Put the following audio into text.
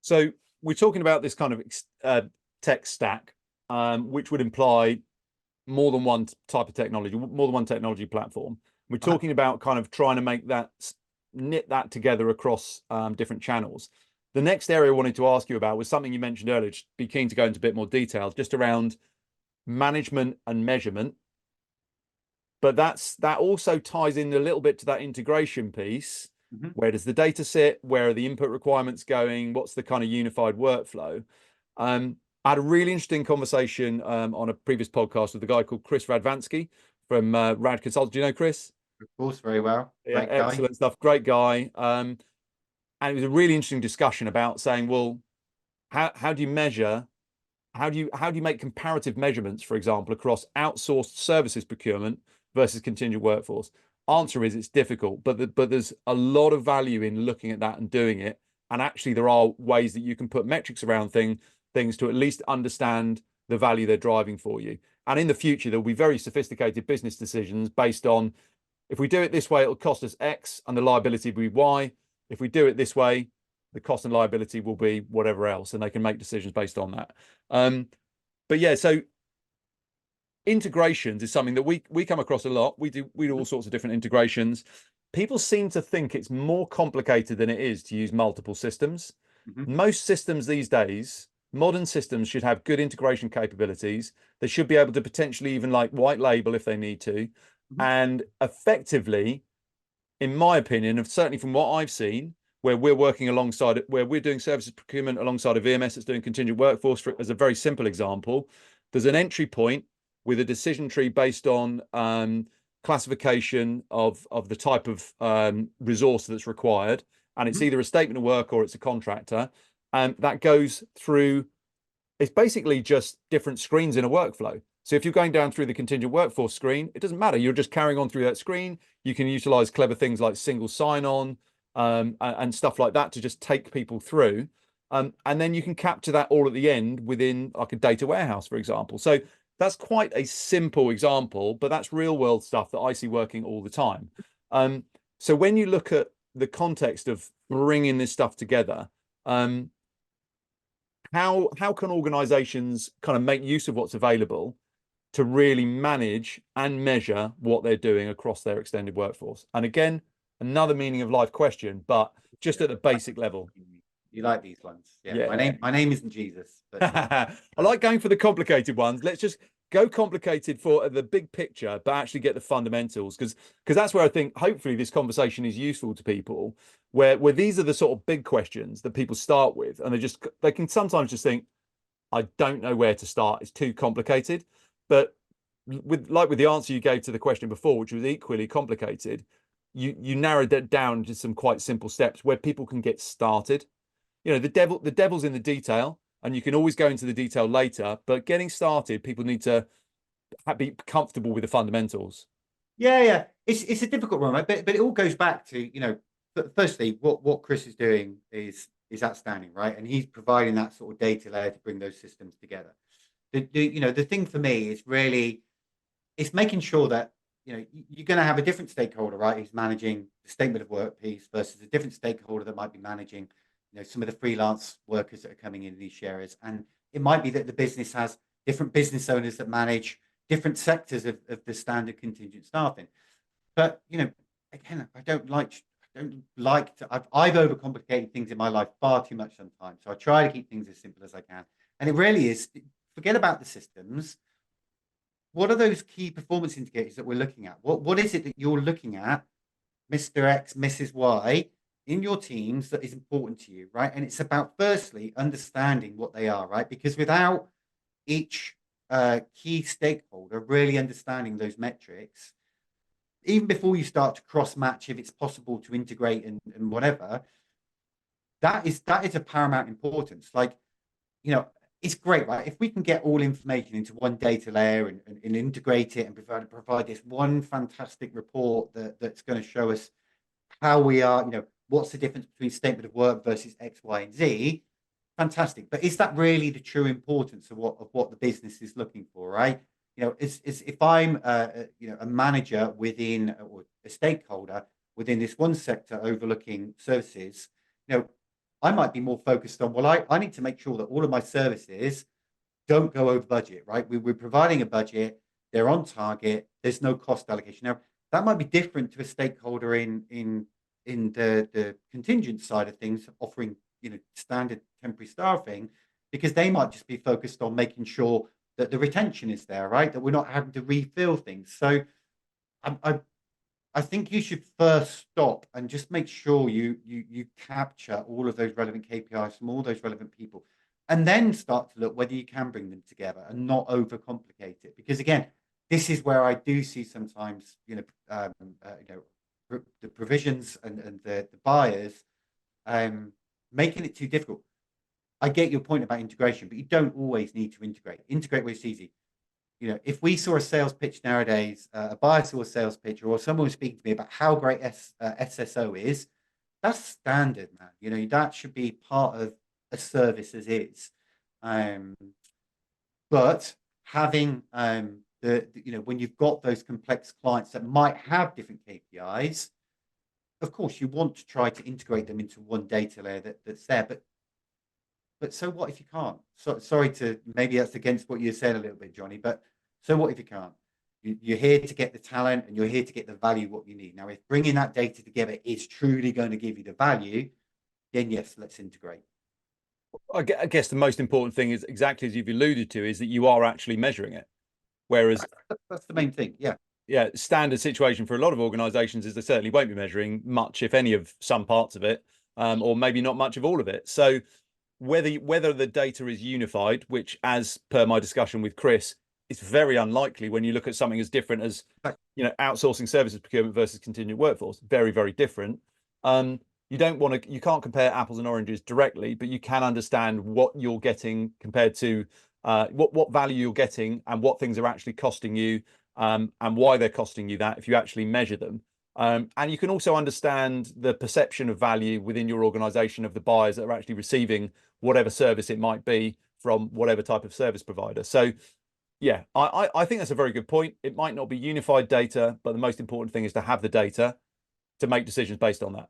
So we're talking about this kind of tech stack, which would imply more than one type of technology, more than one technology platform. We're talking about kind of trying to make that, knit that together across different channels. The next area I wanted to ask you about was something you mentioned earlier. Just be keen to go into a bit more detail, just around management and measurement. But that also ties in a little bit to that integration piece. Where does the data sit? Where are the input requirements going? What's the kind of unified workflow? I had a really interesting conversation on a previous podcast with a guy called Chris Radvansky from Rad Consult. Do you know Chris? Of course, very well. Yeah, excellent stuff. Great guy. And it was a really interesting discussion about saying, well, how do you measure? How do you make comparative measurements, for example, across outsourced services procurement versus contingent workforce? Answer is it's difficult, but there's a lot of value in looking at that and doing it. And actually, there are ways that you can put metrics around things to at least understand the value they're driving for you. And in the future, there'll be very sophisticated business decisions based on, if we do it this way, it'll cost us X and the liability will be Y. If we do it this way, the cost and liability will be whatever else, and they can make decisions based on that. But yeah, so integrations is something that we come across a lot. We do all sorts of different integrations. People seem to think it's more complicated than it is to use multiple systems. Most systems these days, modern systems, should have good integration capabilities. They should be able to potentially even like white label if they need to. And effectively, in my opinion, and certainly from what I've seen, where we're working alongside it, where we're doing services procurement alongside a VMS that's doing contingent workforce, as a very simple example, there's an entry point with a decision tree based on classification of the type of resource that's required. And it's either a statement of work or it's a contractor. And that goes through, it's basically just different screens in a workflow. So if you're going down through the contingent workforce screen, it doesn't matter. You're just carrying on through that screen. You can utilize clever things like single sign-on and stuff like that to just take people through. And then you can capture that all at the end within like a data warehouse, for example. So that's quite a simple example, but that's real world stuff that I see working all the time. So when you look at the context of bringing this stuff together, how can organizations kind of make use of what's available to really manage and measure what they're doing across their extended workforce? And again, another meaning of life question, but just at the basic level. You like these ones? Yeah. My name isn't Jesus. But I like going for the complicated ones. Let's just go complicated for the big picture, but actually get the fundamentals, because that's where I think hopefully this conversation is useful to people, where these are the sort of big questions that people start with, and they can sometimes just think, I don't know where to start. It's too complicated. But with the answer you gave to the question before, which was equally complicated, you narrowed that down to some quite simple steps where people can get started. You know, the devil's in the detail, and you can always go into the detail later, but getting started, people need to be comfortable with the fundamentals. Yeah. It's a difficult one, right? But it all goes back to, you know, firstly, what Chris is doing is outstanding, right? And he's providing that sort of data layer to bring those systems together. The thing for me is really, it's making sure that, you know, you're going to have a different stakeholder, right, who's managing the statement of work piece versus a different stakeholder that might be managing, you know, some of the freelance workers that are coming in these areas. And it might be that the business has different business owners that manage different sectors of the standard contingent staffing. But, you know, again, I don't like to, I've overcomplicated things in my life far too much sometimes. So I try to keep things as simple as I can. And it really is, forget about the systems. What are those key performance indicators that we're looking at? What is it that you're looking at, Mr. X, Mrs. Y, in your teams that is important to you, right? And it's about firstly understanding what they are, right? Because without each key stakeholder really understanding those metrics, even before you start to cross match, if it's possible to integrate and whatever, that is of paramount importance. Like, you know, it's great, right? If we can get all information into one data layer and integrate it and provide this one fantastic report that's going to show us how we are, you know, what's the difference between statement of work versus X, Y, and Z, fantastic. But is that really the true importance of what the business is looking for, right? You know, if I'm you know, a manager within, or a stakeholder within this one sector overlooking services, you know, I might be more focused on, well, I need to make sure that all of my services don't go over budget, right? We're providing a budget, they're on target, there's no cost allocation. Now, that might be different to a stakeholder in the contingent side of things, offering, you know, standard temporary staffing, because they might just be focused on making sure that the retention is there, right? That we're not having to refill things. So I think you should first stop and just make sure you capture all of those relevant KPIs from all those relevant people, and then start to look whether you can bring them together and not overcomplicate it. Because again, this is where I do see sometimes, you know, the provisions and the buyers making it too difficult. I get your point about integration, but you don't always need to integrate. Integrate where it's easy. You know, if we saw a sales pitch nowadays, a buyer saw a sales pitch, or someone was speaking to me about how great SSO is, that's standard, man. You know, that should be part of a service as is. But having you know, when you've got those complex clients that might have different KPIs, of course, you want to try to integrate them into one data layer that's there. But so what if you can't? So sorry to, maybe that's against what you said a little bit, Johnny, but so what if you can't? You're here to get the talent and you're here to get the value what you need. Now, if bringing that data together is truly going to give you the value, then yes, let's integrate. I guess the most important thing is, exactly as you've alluded to, is that you are actually measuring it. Whereas that's the main thing. Yeah, standard situation for a lot of organizations is they certainly won't be measuring much, if any, of some parts of it, or maybe not much of all of it. So whether the data is unified, which, as per my discussion with Chris, is very unlikely when you look at something as different as, you know, outsourcing services procurement versus contingent workforce, very, very different. You can't compare apples and oranges directly, but you can understand what you're getting compared to what value you're getting and what things are actually costing you, and why they're costing you that if you actually measure them. And you can also understand the perception of value within your organization of the buyers that are actually receiving whatever service it might be from whatever type of service provider. So yeah, I think that's a very good point. It might not be unified data, but the most important thing is to have the data to make decisions based on that.